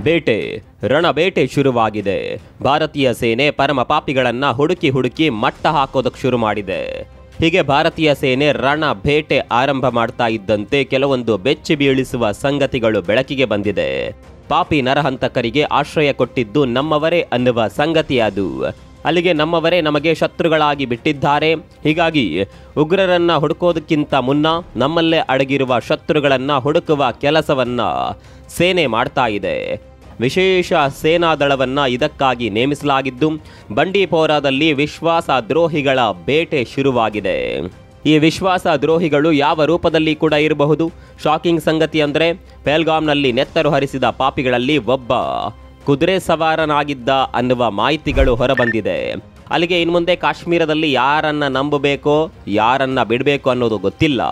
ಬೇಟೆ ರಣಬೇಟೆ ಶುರುವಾಗಿದೆ. ಭಾರತೀಯ ಸೇನೆ ಪರಮ ಪಾಪಿಗಳನ್ನ ಹುಡುಕಿ ಮಟ್ಟ ಹಾಕೋದಕ್ಕೆ ಶುರು ಮಾಡಿದೆ. ಹೀಗೆ ಭಾರತೀಯ ಸೇನೆ ರಣ ಬೇಟೆ ಆರಂಭ ಮಾಡ್ತಾ ಇದ್ದಂತೆ ಕೆಲವೊಂದು ಬೆಚ್ಚಿ ಬೀಳಿಸುವ ಸಂಗತಿಗಳು ಬೆಳಕಿಗೆ ಬಂದಿದೆ. ಪಾಪಿ ನರಹಂತಕರಿಗೆ ಆಶ್ರಯ ಕೊಟ್ಟಿದ್ದು ನಮ್ಮವರೇ ಅನ್ನುವ ಸಂಗತಿ ಅದು. ಅಲ್ಲಿಗೆ ನಮ್ಮವರೇ ನಮಗೆ ಶತ್ರುಗಳಾಗಿ ಬಿಟ್ಟಿದ್ದಾರೆ. ಹೀಗಾಗಿ ಉಗ್ರರನ್ನ ಹುಡುಕೋದಕ್ಕಿಂತ ಮುನ್ನ ನಮ್ಮಲ್ಲೇ ಅಡಗಿರುವ ಶತ್ರುಗಳನ್ನ ಹುಡುಕುವ ಕೆಲಸವನ್ನ ಸೇನೆ ಮಾಡ್ತಾ ಇದೆ. ವಿಶೇಷ ಸೇನಾದಳವನ್ನ ಇದಕ್ಕಾಗಿ ನೇಮಿಸಲಾಗಿದ್ದು ಬಂಡೀಪೋರಾದಲ್ಲಿ ವಿಶ್ವಾಸ ದ್ರೋಹಿಗಳ ಬೇಟೆ ಶುರುವಾಗಿದೆ. ಈ ವಿಶ್ವಾಸ ದ್ರೋಹಿಗಳು ಯಾವ ರೂಪದಲ್ಲಿ ಕೂಡ ಇರಬಹುದು. ಶಾಕಿಂಗ್ ಸಂಗತಿ ಅಂದರೆ ಪಹಲ್ಗಾಮ್ನಲ್ಲಿ ನೆತ್ತರು ಹರಿಸಿದ ಪಾಪಿಗಳಲ್ಲಿ ಒಬ್ಬ ಕುದುರೆ ಸವಾರನಾಗಿದ್ದ ಅನ್ನುವ ಮಾಹಿತಿಗಳು ಹೊರಬಂದಿದೆ. ಅಲ್ಲಿಗೆ ಇನ್ಮುಂದೆ ಕಾಶ್ಮೀರದಲ್ಲಿ ಯಾರನ್ನ ನಂಬಬೇಕೋ ಯಾರನ್ನ ಬಿಡಬೇಕು ಅನ್ನೋದು ಗೊತ್ತಿಲ್ಲ.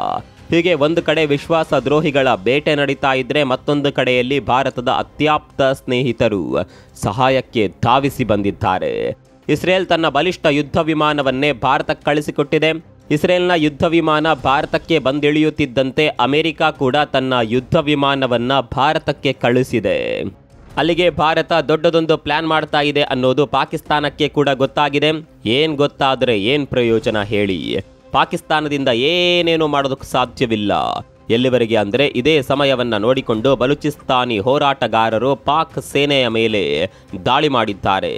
ಹೀಗೆ ಒಂದು ಕಡೆ ವಿಶ್ವಾಸ ದ್ರೋಹಿಗಳ ಬೇಟೆ ನಡೀತಾ ಇದ್ರೆ ಮತ್ತೊಂದು ಕಡೆಯಲ್ಲಿ ಭಾರತದ ಅತ್ಯಾಪ್ತ ಸ್ನೇಹಿತರು ಸಹಾಯಕ್ಕೆ ಧಾವಿಸಿ ಬಂದಿದ್ದಾರೆ. ಇಸ್ರೇಲ್ ತನ್ನ ಬಲಿಷ್ಠ ಯುದ್ಧ ವಿಮಾನವನ್ನೇ ಭಾರತಕ್ಕೆ ಕಳಿಸಿಕೊಟ್ಟಿದೆ. ಇಸ್ರೇಲ್ನ ಯುದ್ಧ ವಿಮಾನ ಭಾರತಕ್ಕೆ ಬಂದಿಳಿಯುತ್ತಿದ್ದಂತೆ ಅಮೆರಿಕ ಕೂಡ ತನ್ನ ಯುದ್ಧ ವಿಮಾನವನ್ನ ಭಾರತಕ್ಕೆ ಕಳಿಸಿದೆ. ಅಲ್ಲಿಗೆ ಭಾರತ ದೊಡ್ಡದೊಂದು ಪ್ಲಾನ್ ಮಾಡ್ತಾ ಇದೆ ಅನ್ನೋದು ಪಾಕಿಸ್ತಾನಕ್ಕೆ ಕೂಡ ಗೊತ್ತಾಗಿದೆ. ಏನ್ ಗೊತ್ತಾದ್ರೆ ಏನ್ ಪ್ರಯೋಜನ ಹೇಳಿ? ಪಾಕಿಸ್ತಾನದಿಂದ ಏನೇನು ಮಾಡೋದಕ್ಕೆ ಸಾಧ್ಯವಿಲ್ಲ. ಎಲ್ಲಿವರೆಗೆ ಅಂದರೆ ಇದೇ ಸಮಯವನ್ನ ನೋಡಿಕೊಂಡು ಬಲೂಚಿಸ್ತಾನಿ ಹೋರಾಟಗಾರರು ಪಾಕ್ ಸೇನೆಯ ಮೇಲೆ ದಾಳಿ ಮಾಡಿದ್ದಾರೆ.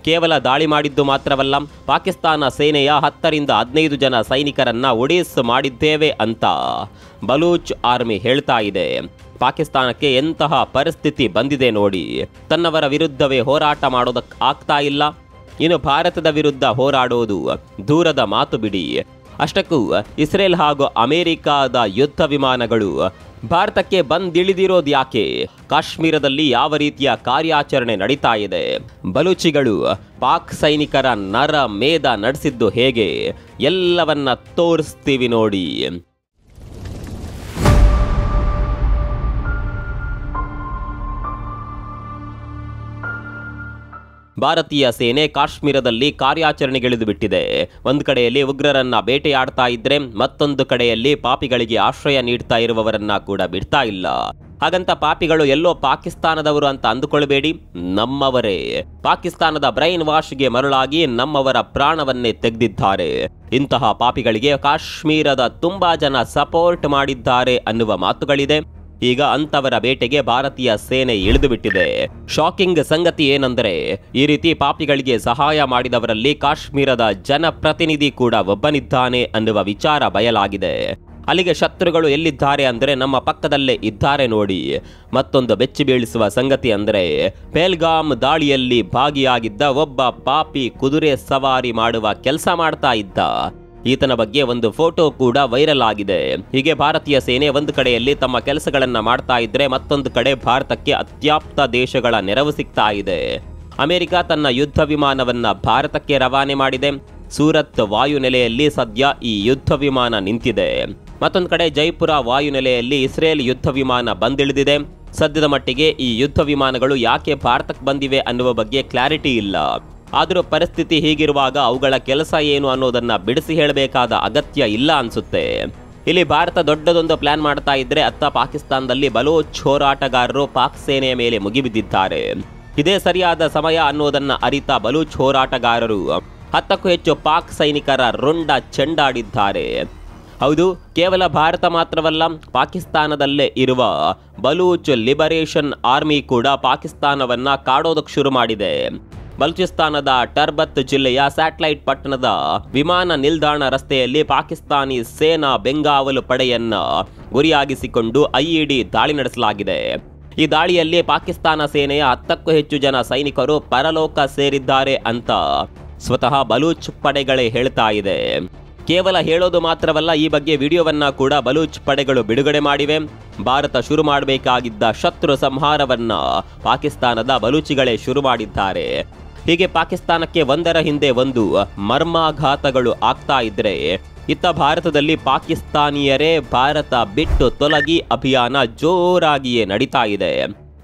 ಕೇವಲ ದಾಳಿ ಮಾಡಿದ್ದು ಮಾತ್ರವಲ್ಲ, ಪಾಕಿಸ್ತಾನ ಸೇನೆಯ 10 ರಿಂದ 15 ಜನ ಸೈನಿಕರನ್ನ ಒಡಿಸ್ ಮಾಡಿದ್ದೇವೆ ಅಂತ ಬಲೂಚ್ ಆರ್ಮಿ ಹೇಳ್ತಾ ಇದೆ. ಪಾಕಿಸ್ತಾನಕ್ಕೆ ಎಂತಹ ಪರಿಸ್ಥಿತಿ ಬಂದಿದೆ ನೋಡಿ. ತನ್ನವರ ವಿರುದ್ಧವೇ ಹೋರಾಟ ಮಾಡೋದಕ್ಕೆ ಆಗ್ತಾ ಇಲ್ಲ, ಇನ್ನು ಭಾರತದ ವಿರುದ್ಧ ಹೋರಾಡೋದು ದೂರದ ಮಾತು ಬಿಡಿ. ಅಷ್ಟಕ್ಕೂ ಇಸ್ರೇಲ್ ಹಾಗೂ ಅಮೆರಿಕಾದ ಯುದ್ಧ ವಿಮಾನಗಳು ಭಾರತಕ್ಕೆ ಬಂದಿಳಿದಿರೋದು ಯಾಕೆ? ಕಾಶ್ಮೀರದಲ್ಲಿ ಯಾವ ರೀತಿಯ ಕಾರ್ಯಾಚರಣೆ ನಡೀತಾ ಇದೆ? ಬಲೂಚಿಗಳು ಪಾಕ್ ಸೈನಿಕರ ನರ ಮೇಧ ನಡೆಸಿದ್ದು ಹೇಗೆ? ಎಲ್ಲವನ್ನ ತೋರಿಸ್ತೀವಿ ನೋಡಿ. ಭಾರತೀಯ ಸೇನೆ ಕಾಶ್ಮೀರದಲ್ಲಿ ಕಾರ್ಯಾಚರಣೆಗಿಳಿದು ಬಿಟ್ಟಿದೆ. ಒಂದು ಕಡೆಯಲ್ಲಿ ಉಗ್ರರನ್ನ ಬೇಟೆಯಾಡ್ತಾ ಇದ್ರೆ ಮತ್ತೊಂದು ಕಡೆಯಲ್ಲಿ ಪಾಪಿಗಳಿಗೆ ಆಶ್ರಯ ನೀಡ್ತಾ ಇರುವವರನ್ನ ಕೂಡ ಬಿಡ್ತಾ ಇಲ್ಲ. ಹಾಗಂತ ಪಾಪಿಗಳು ಎಲ್ಲೋ ಪಾಕಿಸ್ತಾನದವರು ಅಂತ ಅಂದುಕೊಳ್ಬೇಡಿ, ನಮ್ಮವರೇ. ಪಾಕಿಸ್ತಾನದ ಬ್ರೈನ್ ವಾಶ್ಗೆ ಮರಳಾಗಿ ನಮ್ಮವರ ಪ್ರಾಣವನ್ನೇ ತೆಗೆದಿದ್ದಾರೆ. ಇಂತಹ ಪಾಪಿಗಳಿಗೆ ಕಾಶ್ಮೀರದ ತುಂಬಾ ಜನ ಸಪೋರ್ಟ್ ಮಾಡಿದ್ದಾರೆ ಅನ್ನುವ ಮಾತುಗಳಿದೆ. ಈಗ ಅಂತವರ ಬೇಟೆಗೆ ಭಾರತೀಯ ಸೇನೆ ಇಳಿದು ಬಿಟ್ಟಿದೆ. ಶಾಕಿಂಗ್ ಸಂಗತಿ ಏನಂದರೆ ಈ ರೀತಿ ಪಾಪಿಗಳಿಗೆ ಸಹಾಯ ಮಾಡಿದವರಲ್ಲಿ ಕಾಶ್ಮೀರದ ಜನಪ್ರತಿನಿಧಿ ಕೂಡ ಒಬ್ಬನಿದ್ದಾನೆ ಅನ್ನುವ ವಿಚಾರ ಬಯಲಾಗಿದೆ. ಅಲ್ಲಿಗೆ ಶತ್ರುಗಳು ಎಲ್ಲಿದ್ದಾರೆ ಅಂದರೆ ನಮ್ಮ ಪಕ್ಕದಲ್ಲೇ ಇದ್ದಾರೆ ನೋಡಿ. ಮತ್ತೊಂದು ಬೆಚ್ಚಿ ಬೀಳಿಸುವ ಸಂಗತಿ ಅಂದರೆ ಪಹಲ್ಗಾಮ್ ದಾಳಿಯಲ್ಲಿ ಭಾಗಿಯಾಗಿದ್ದ ಒಬ್ಬ ಪಾಪಿ ಕುದುರೆ ಸವಾರಿ ಮಾಡುವ ಕೆಲಸ ಮಾಡ್ತಾ ಇದ್ದ. ಈತನ ಬಗ್ಗೆ ಒಂದು ಫೋಟೋ ಕೂಡ ವೈರಲ್ ಆಗಿದೆ. ಹೀಗೆ ಭಾರತೀಯ ಸೇನೆ ಒಂದು ಕಡೆಯಲ್ಲಿ ತಮ್ಮ ಕೆಲಸಗಳನ್ನ ಮಾಡ್ತಾ ಇದ್ರೆ ಮತ್ತೊಂದು ಕಡೆ ಭಾರತಕ್ಕೆ ಅತ್ಯಾಪ್ತ ದೇಶಗಳ ನೆರವು ಸಿಗ್ತಾ ಇದೆ. ಅಮೆರಿಕ ತನ್ನ ಯುದ್ಧ ವಿಮಾನವನ್ನ ಭಾರತಕ್ಕೆ ರವಾನೆ ಮಾಡಿದೆ. ಸೂರತ್ ವಾಯುನೆಲೆಯಲ್ಲಿ ಸದ್ಯ ಈ ಯುದ್ಧ ವಿಮಾನ ನಿಂತಿದೆ. ಮತ್ತೊಂದು ಕಡೆ ಜೈಪುರ ವಾಯುನೆಲೆಯಲ್ಲಿ ಇಸ್ರೇಲ್ ಯುದ್ಧ ವಿಮಾನ ಬಂದಿಳಿದಿದೆ. ಸದ್ಯದ ಮಟ್ಟಿಗೆ ಈ ಯುದ್ಧ ವಿಮಾನಗಳು ಯಾಕೆ ಭಾರತಕ್ಕೆ ಬಂದಿವೆ ಅನ್ನುವ ಬಗ್ಗೆ ಕ್ಲಾರಿಟಿ ಇಲ್ಲ. ಆದರೂ ಪರಿಸ್ಥಿತಿ ಹೀಗಿರುವಾಗ ಅವುಗಳ ಕೆಲಸ ಏನು ಅನ್ನೋದನ್ನ ಬಿಡಿಸಿ ಹೇಳಬೇಕಾದ ಅಗತ್ಯ ಇಲ್ಲ ಅನ್ಸುತ್ತೆ. ಇಲ್ಲಿ ಭಾರತ ದೊಡ್ಡದೊಂದು ಪ್ಲಾನ್ ಮಾಡ್ತಾ ಇದ್ರೆ ಅತ್ತ ಪಾಕಿಸ್ತಾನದಲ್ಲಿ ಬಲೂಚ್ ಹೋರಾಟಗಾರರು ಪಾಕ್ ಸೇನೆಯ ಮೇಲೆ ಮುಗಿಬಿದ್ದಿದ್ದಾರೆ. ಇದೇ ಸರಿಯಾದ ಸಮಯ ಅನ್ನೋದನ್ನ ಅರಿತ ಬಲೂಚ್ ಹೋರಾಟಗಾರರು 10ಕ್ಕೂ ಹೆಚ್ಚು ಪಾಕ್ ಸೈನಿಕರ ರುಂಡ ಚೆಂಡಾಡಿದ್ದಾರೆ. ಹೌದು, ಕೇವಲ ಭಾರತ ಮಾತ್ರವಲ್ಲ, ಪಾಕಿಸ್ತಾನದಲ್ಲೇ ಇರುವ ಬಲೂಚ್ ಲಿಬರೇಷನ್ ಆರ್ಮಿ ಕೂಡ ಪಾಕಿಸ್ತಾನವನ್ನ ಕಾಡೋದಕ್ಕೆ ಶುರು ಮಾಡಿದೆ. ಬಲೂಚಿಸ್ತಾನದ ಟರ್ಬತ್ ಜಿಲ್ಲೆಯ ಸ್ಯಾಟಲೈಟ್ ಪಟ್ಟಣದ ವಿಮಾನ ನಿಲ್ದಾಣ ರಸ್ತೆಯಲ್ಲಿ ಪಾಕಿಸ್ತಾನಿ ಸೇನಾ ಬೆಂಗಾವಲು ಪಡೆಯನ್ನ ಗುರಿಯಾಗಿಸಿಕೊಂಡು ಐಇಡಿ ದಾಳಿ ನಡೆಸಲಾಗಿದೆ. ಈ ದಾಳಿಯಲ್ಲಿ ಪಾಕಿಸ್ತಾನ ಸೇನೆಯ 10ಕ್ಕೂ ಹೆಚ್ಚು ಜನ ಸೈನಿಕರು ಪರಲೋಕ ಸೇರಿದ್ದಾರೆ ಅಂತ ಸ್ವತಃ ಬಲೂಚ್ ಪಡೆಗಳೇ ಹೇಳ್ತಾ ಇದೆ. ಕೇವಲ ಹೇಳೋದು ಮಾತ್ರವಲ್ಲ, ಈ ಬಗ್ಗೆ ವಿಡಿಯೋವನ್ನ ಕೂಡ ಬಲೂಚ್ ಪಡೆಗಳು ಬಿಡುಗಡೆ ಮಾಡಿವೆ. ಭಾರತ ಶುರು ಮಾಡಬೇಕಾಗಿದ್ದ ಶತ್ರು ಸಂಹಾರವನ್ನ ಪಾಕಿಸ್ತಾನದ ಬಲೂಚಿಗಳೇ ಶುರು ಮಾಡಿದ್ದಾರೆ. ಹೀಗೆ ಪಾಕಿಸ್ತಾನಕ್ಕೆ ಒಂದರ ಹಿಂದೆ ಒಂದು ಮರ್ಮಾಘಾತಗಳು ಆಗ್ತಾ ಇದ್ರೆ ಇತ್ತ ಭಾರತದಲ್ಲಿ ಪಾಕಿಸ್ತಾನಿಯರೇ ಭಾರತ ಬಿಟ್ಟು ತೊಲಗಿ ಅಭಿಯಾನ ಜೋರಾಗಿಯೇ ನಡೀತಾ ಇದೆ.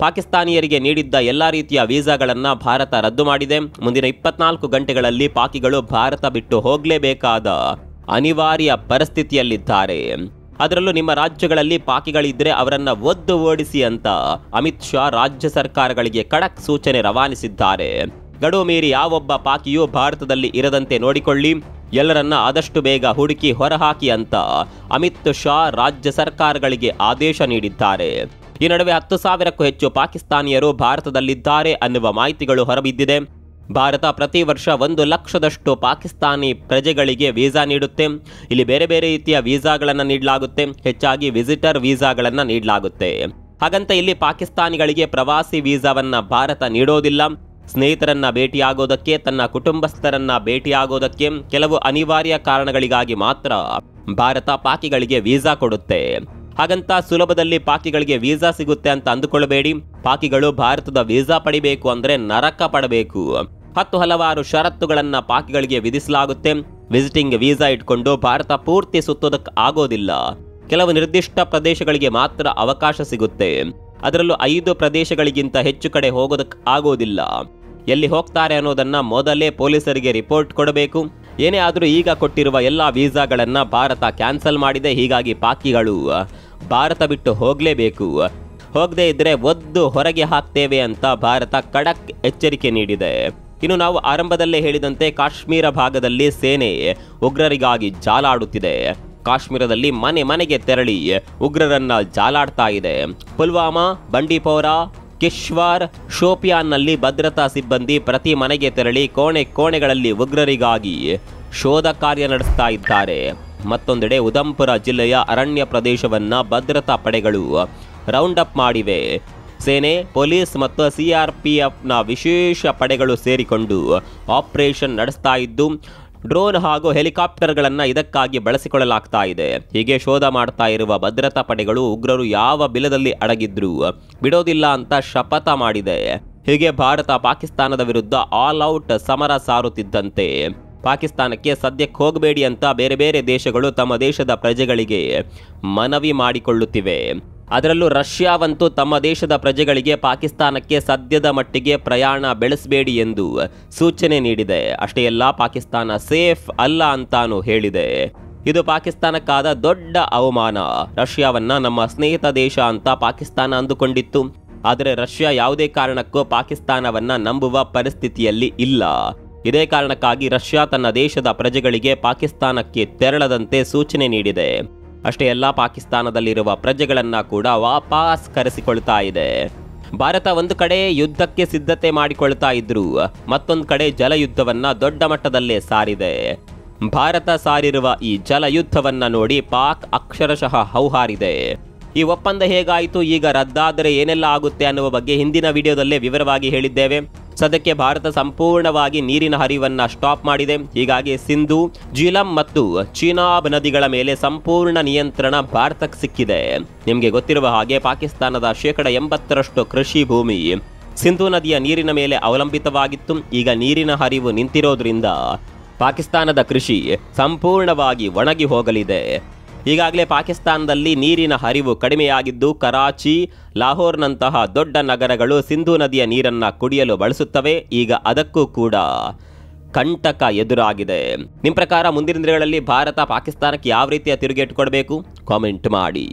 ಪಾಕಿಸ್ತಾನಿಯರಿಗೆ ನೀಡಿದ್ದ ಎಲ್ಲಾ ರೀತಿಯ ವೀಸಾಗಳನ್ನ ಭಾರತ ರದ್ದು ಮಾಡಿದೆ. ಮುಂದಿನ 24 ಗಂಟೆಗಳಲ್ಲಿ ಪಾಕಿಗಳು ಭಾರತ ಬಿಟ್ಟು ಹೋಗಲೇಬೇಕಾದ ಅನಿವಾರ್ಯ ಪರಿಸ್ಥಿತಿಯಲ್ಲಿದ್ದಾರೆ. ಅದರಲ್ಲೂ ನಿಮ್ಮ ರಾಜ್ಯಗಳಲ್ಲಿ ಪಾಕಿಗಳಿದ್ರೆ ಅವರನ್ನ ಒದ್ದು ಓಡಿಸಿ ಅಂತ ಅಮಿತ್ ಶಾ ರಾಜ್ಯ ಸರ್ಕಾರಗಳಿಗೆ ಖಡಕ್ ಸೂಚನೆ ರವಾನಿಸಿದ್ದಾರೆ. ಗಡುವು ಮೀರಿ ಯಾವೊಬ್ಬ ಪಾಕಿಯೂ ಭಾರತದಲ್ಲಿ ಇರದಂತೆ ನೋಡಿಕೊಳ್ಳಿ, ಎಲ್ಲರನ್ನ ಆದಷ್ಟು ಬೇಗ ಹುಡುಕಿ ಹೊರಹಾಕಿ ಅಂತ ಅಮಿತ್ ಶಾ ರಾಜ್ಯ ಸರ್ಕಾರಗಳಿಗೆ ಆದೇಶ ನೀಡಿದ್ದಾರೆ. ಈ ನಡುವೆ 10,000ಕ್ಕೂ ಹೆಚ್ಚು ಪಾಕಿಸ್ತಾನಿಯರು ಭಾರತದಲ್ಲಿದ್ದಾರೆ ಅನ್ನುವ ಮಾಹಿತಿಗಳು ಹೊರಬಿದ್ದಿದೆ. ಭಾರತ ಪ್ರತಿ ವರ್ಷ 1 ಲಕ್ಷದಷ್ಟು ಪಾಕಿಸ್ತಾನಿ ಪ್ರಜೆಗಳಿಗೆ ವೀಸಾ ನೀಡುತ್ತೆ. ಇಲ್ಲಿ ಬೇರೆ ಬೇರೆ ರೀತಿಯ ವೀಸಾಗಳನ್ನು ನೀಡಲಾಗುತ್ತೆ, ಹೆಚ್ಚಾಗಿ ವಿಸಿಟರ್ ವೀಸಾಗಳನ್ನು ನೀಡಲಾಗುತ್ತೆ. ಹಾಗಂತ ಇಲ್ಲಿ ಪಾಕಿಸ್ತಾನಿಗಳಿಗೆ ಪ್ರವಾಸಿ ವೀಸಾವನ್ನ ಭಾರತ ನೀಡೋದಿಲ್ಲ. ಸ್ನೇಹಿತರನ್ನ ಭೇಟಿಯಾಗೋದಕ್ಕೆ, ತನ್ನ ಕುಟುಂಬಸ್ಥರನ್ನ ಭೇಟಿಯಾಗೋದಕ್ಕೆ ಕೆಲವು ಅನಿವಾರ್ಯ ಕಾರಣಗಳಿಗಾಗಿ ಮಾತ್ರ ಭಾರತ ಪಾಕಿಗಳಿಗೆ ವೀಸಾ ಕೊಡುತ್ತೆ. ಹಾಗಂತ ಸುಲಭದಲ್ಲಿ ಪಾಕಿಗಳಿಗೆ ವೀಸಾ ಸಿಗುತ್ತೆ ಅಂತ ಅಂದುಕೊಳ್ಳಬೇಡಿ. ಪಾಕಿಗಳು ಭಾರತದ ವೀಸಾ ಪಡಿಬೇಕು ಅಂದ್ರೆ ನರಕ ಪಡಬೇಕು. ಹಲವಾರು ಷರತ್ತುಗಳನ್ನ ಪಾಕಿಗಳಿಗೆ ವಿಧಿಸಲಾಗುತ್ತೆ. ವಿಸಿಟಿಂಗ್ ವೀಸಾ ಇಟ್ಕೊಂಡು ಭಾರತ ಪೂರ್ತಿ ಸುತ್ತೋದಕ್ಕೆ ಆಗೋದಿಲ್ಲ. ಕೆಲವು ನಿರ್ದಿಷ್ಟ ಪ್ರದೇಶಗಳಿಗೆ ಮಾತ್ರ ಅವಕಾಶ ಸಿಗುತ್ತೆ. ಅದರಲ್ಲೂ 5 ಪ್ರದೇಶಗಳಿಗಿಂತ ಹೆಚ್ಚು ಕಡೆ ಹೋಗೋದಕ್ಕೆ ಆಗೋದಿಲ್ಲ. ಎಲ್ಲಿ ಹೋಗ್ತಾರೆ ಅನ್ನೋದನ್ನ ಮೊದಲೇ ಪೊಲೀಸರಿಗೆ ರಿಪೋರ್ಟ್ ಕೊಡಬೇಕು. ಏನೇ ಆದರೂ ಈಗ ಕೊಟ್ಟಿರುವ ಎಲ್ಲ ವೀಸಾಗಳನ್ನ ಭಾರತ ಕ್ಯಾನ್ಸಲ್ ಮಾಡಿದೆ. ಹೀಗಾಗಿ ಪಾಕಿಗಳು ಭಾರತ ಬಿಟ್ಟು ಹೋಗಲೇಬೇಕು. ಹೋಗದೇ ಇದ್ರೆ ಒದ್ದು ಹೊರಗೆ ಹಾಕ್ತೇವೆ ಅಂತ ಭಾರತ ಖಡಕ್ ಎಚ್ಚರಿಕೆ ನೀಡಿದೆ. ಇನ್ನು ನಾವು ಆರಂಭದಲ್ಲೇ ಹೇಳಿದಂತೆ ಕಾಶ್ಮೀರ ಭಾಗದಲ್ಲಿ ಸೇನೆ ಉಗ್ರರಿಗಾಗಿ ಜಾಲಾಡುತ್ತಿದೆ. ಕಾಶ್ಮೀರದಲ್ಲಿ ಮನೆ ಮನೆಗೆ ತೆರಳಿ ಉಗ್ರರನ್ನ ಜಾಲಾಡ್ತಾ ಇದೆ. ಪುಲ್ವಾಮಾ, ಬಂಡಿಪೋರಾ, ಕಿಶ್ವಾರ್, ಶೋಪಿಯಾನ್ನಲ್ಲಿ ಭದ್ರತಾ ಸಿಬ್ಬಂದಿ ಪ್ರತಿ ಮನೆಗೆ ತೆರಳಿ ಕೋಣೆಗಳಲ್ಲಿ ಉಗ್ರರಿಗಾಗಿ ಶೋಧ ಕಾರ್ಯ ನಡೆಸ್ತಾ ಇದ್ದಾರೆ. ಮತ್ತೊಂದೆಡೆ ಉಧಂಪುರ ಜಿಲ್ಲೆಯ ಅರಣ್ಯ ಪ್ರದೇಶವನ್ನ ಭದ್ರತಾ ಪಡೆಗಳು ರೌಂಡ್ ಅಪ್ ಮಾಡಿವೆ. ಸೇನೆ, ಪೊಲೀಸ್ ಮತ್ತು CRPFನ ವಿಶೇಷ ಪಡೆಗಳು ಸೇರಿಕೊಂಡು ಆಪರೇಷನ್ ನಡೆಸ್ತಾ ಇದ್ದು ಡ್ರೋನ್ ಹಾಗೂ ಹೆಲಿಕಾಪ್ಟರ್ಗಳನ್ನು ಇದಕ್ಕಾಗಿ ಬಳಸಿಕೊಳ್ಳಲಾಗ್ತಾ ಇದೆ. ಹೀಗೆ ಶೋಧ ಮಾಡ್ತಾ ಇರುವ ಭದ್ರತಾ ಪಡೆಗಳು ಉಗ್ರರು ಯಾವ ಬಿಲದಲ್ಲಿ ಅಡಗಿದ್ರು ಬಿಡೋದಿಲ್ಲ ಅಂತ ಶಪಥ ಮಾಡಿದೆ. ಹೀಗೆ ಭಾರತ ಪಾಕಿಸ್ತಾನದ ವಿರುದ್ಧ ಆಲ್ ಔಟ್ ಸಮರ ಸಾರುತ್ತಿದ್ದಂತೆ ಪಾಕಿಸ್ತಾನಕ್ಕೆ ಸದ್ಯಕ್ಕೆ ಹೋಗಬೇಡಿ ಅಂತ ಬೇರೆ ಬೇರೆ ದೇಶಗಳು ತಮ್ಮ ದೇಶದ ಪ್ರಜೆಗಳಿಗೆ ಮನವಿ ಮಾಡಿಕೊಳ್ಳುತ್ತಿವೆ. ಅದರಲ್ಲೂ ರಷ್ಯಾವಂತೂ ತಮ್ಮ ದೇಶದ ಪ್ರಜೆಗಳಿಗೆ ಪಾಕಿಸ್ತಾನಕ್ಕೆ ಸದ್ಯದ ಮಟ್ಟಿಗೆ ಪ್ರಯಾಣ ಬೆಳೆಸಬೇಡಿ ಎಂದು ಸೂಚನೆ ನೀಡಿದೆ. ಅಷ್ಟೇ ಅಲ್ಲ, ಪಾಕಿಸ್ತಾನ ಸೇಫ್ ಅಲ್ಲ ಅಂತಾನು ಹೇಳಿದೆ. ಇದು ಪಾಕಿಸ್ತಾನಕ್ಕಾದ ದೊಡ್ಡ ಅವಮಾನ. ರಷ್ಯಾವನ್ನ ನಮ್ಮ ಸ್ನೇಹಿತ ದೇಶ ಅಂತ ಪಾಕಿಸ್ತಾನ ಅಂದುಕೊಂಡಿತ್ತು. ಆದರೆ ರಷ್ಯಾ ಯಾವುದೇ ಕಾರಣಕ್ಕೂ ಪಾಕಿಸ್ತಾನವನ್ನ ನಂಬುವ ಪರಿಸ್ಥಿತಿಯಲ್ಲಿ ಇಲ್ಲ. ಇದೇ ಕಾರಣಕ್ಕಾಗಿ ರಷ್ಯಾ ತನ್ನ ದೇಶದ ಪ್ರಜೆಗಳಿಗೆ ಪಾಕಿಸ್ತಾನಕ್ಕೆ ತೆರಳದಂತೆ ಸೂಚನೆ ನೀಡಿದೆ. ಅಷ್ಟೇ ಅಲ್ಲ, ಪಾಕಿಸ್ತಾನದಲ್ಲಿರುವ ಪ್ರಜೆಗಳನ್ನ ಕೂಡ ವಾಪಸ್ ಕರೆಸಿಕೊಳ್ತಾ ಇದೆ. ಭಾರತ ಒಂದು ಕಡೆ ಯುದ್ಧಕ್ಕೆ ಸಿದ್ಧತೆ ಮಾಡಿಕೊಳ್ತಾ ಇದ್ರು, ಮತ್ತೊಂದು ಕಡೆ ಜಲಯುದ್ಧವನ್ನ ದೊಡ್ಡ ಮಟ್ಟದಲ್ಲೇ ಸಾರಿದೆ. ಭಾರತ ಸಾರಿರುವ ಈ ಜಲಯುದ್ಧವನ್ನ ನೋಡಿ ಪಾಕ್ ಅಕ್ಷರಶಃ ಹೌಹಾರಿದೆ. ಈ ಒಪ್ಪಂದ ಹೇಗಾಯಿತು, ಈಗ ರದ್ದಾದರೆ ಏನೆಲ್ಲ ಆಗುತ್ತೆ ಅನ್ನುವ ಬಗ್ಗೆ ಹಿಂದಿನ ವಿಡಿಯೋದಲ್ಲೇ ವಿವರವಾಗಿ ಹೇಳಿದ್ದೇವೆ. ಸದ್ಯಕ್ಕೆ ಭಾರತ ಸಂಪೂರ್ಣವಾಗಿ ನೀರಿನ ಹರಿವನ್ನ ಸ್ಟಾಪ್ ಮಾಡಿದೆ. ಹೀಗಾಗಿ ಸಿಂಧು, ಜೀಲಂ ಮತ್ತು ಚೀನಾಬ್ ನದಿಗಳ ಮೇಲೆ ಸಂಪೂರ್ಣ ನಿಯಂತ್ರಣ ಭಾರತಕ್ಕೆ ಸಿಕ್ಕಿದೆ. ನಿಮಗೆ ಗೊತ್ತಿರುವ ಹಾಗೆ ಪಾಕಿಸ್ತಾನದ 80% ಕೃಷಿ ಭೂಮಿ ಸಿಂಧು ನದಿಯ ನೀರಿನ ಮೇಲೆ ಅವಲಂಬಿತವಾಗಿತ್ತು. ಈಗ ನೀರಿನ ಹರಿವು ನಿಂತಿರೋದ್ರಿಂದ ಪಾಕಿಸ್ತಾನದ ಕೃಷಿ ಸಂಪೂರ್ಣವಾಗಿ ಒಣಗಿ ಹೋಗಲಿದೆ. ಈಗಾಗಲೇ ಪಾಕಿಸ್ತಾನದಲ್ಲಿ ನೀರಿನ ಹರಿವು ಕಡಿಮೆಯಾಗಿದ್ದು ಕರಾಚಿ, ಲಾಹೋರ್ನಂತಹ ದೊಡ್ಡ ನಗರಗಳು ಸಿಂಧು ನದಿಯ ನೀರನ್ನ ಕುಡಿಯಲು ಬಳಸುತ್ತವೆ. ಈಗ ಅದಕ್ಕೂ ಕೂಡ ಕಂಟಕ ಎದುರಾಗಿದೆ. ನಿಮ್ಮ ಪ್ರಕಾರ ಮುಂದಿನ ದಿನಗಳಲ್ಲಿ ಭಾರತ ಪಾಕಿಸ್ತಾನಕ್ಕೆ ಯಾವ ರೀತಿಯ ತಿರುಗೇಟು ಕೊಡಬೇಕು? ಕಾಮೆಂಟ್ ಮಾಡಿ.